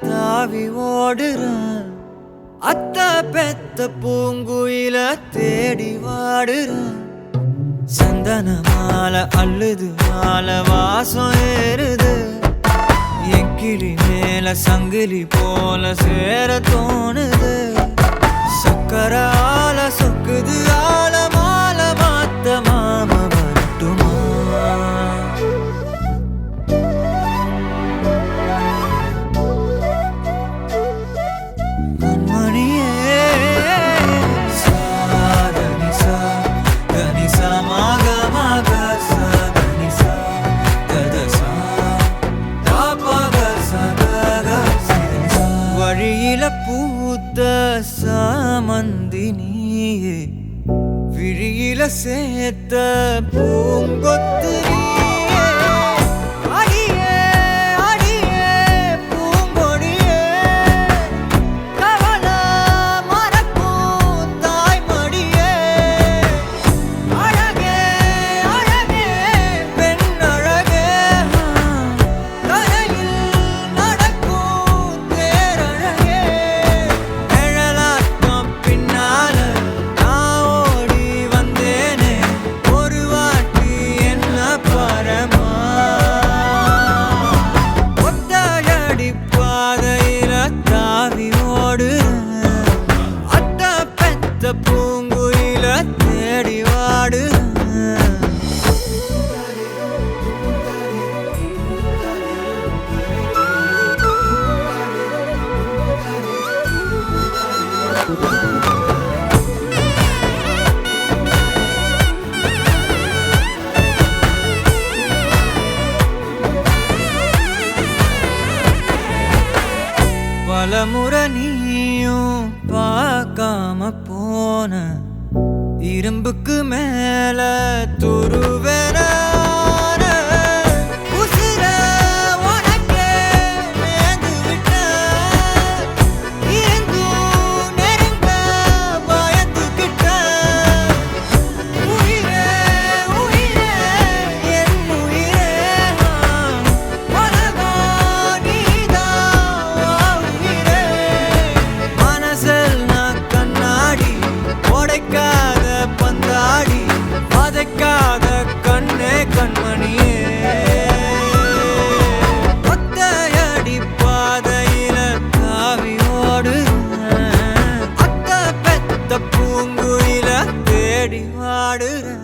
தாவி ஓடுறேன். அத்த பெத்த பூங்குயில தேடி வாடுறேன். சந்தன மாலை அள்ளுது மாலை வாசம் ஏறுது. என் கிளி மேல சங்கிலி போல சேர தோணுது. சக்கர ஆல சொக்குது ஆல மால மாத்த மாம வரட்டுமா? கண்மணியே சாதனிசா கனிசா மாக மாக சாதனிசா ததசா தாபக சதக சிதனிசா. வழியில பூத்த சாமந்தி நீயே, விழியில சேர்த்த பூங்கொத்து நீயே. அடியே அடியே பூங்கொடியே, கவலை மறக்கும் தாய்மடியே. அழகே அழகே பெண் அழகே, கரையில் நடக்கும் தேரழகே. நிழலாட்டம் பின்னால நான் ஓடி வந்தேனே, ஒரு வாட்டி என்ன பரமா. ஒத்தையடி பாதையில தாவி ஓடுறேன். அத்த பெத்த பூங்குயில தேடி வாடுறேன். பலமுறை நீயும் பார்க்காம போன, இரும்புக்கு மேல துருவென உசிர உனக்கே நேர்ந்து விட்டேன். இருந்தும் நெருங்க பயந்துகிட்டேன். உயிரே உயிரே என் உயிரே, உலகம் நீதான் உயிரே. மனசில் நான் கண்ணாடி உடைக்காத பந்தாடி, வதைக்காத கண்ணே கண்மணியே. ஒத்தையடி பாதையில தாவி ஓடுறேன். அத்த பெத்த பூங்குயில தேடி வாடுறேன்.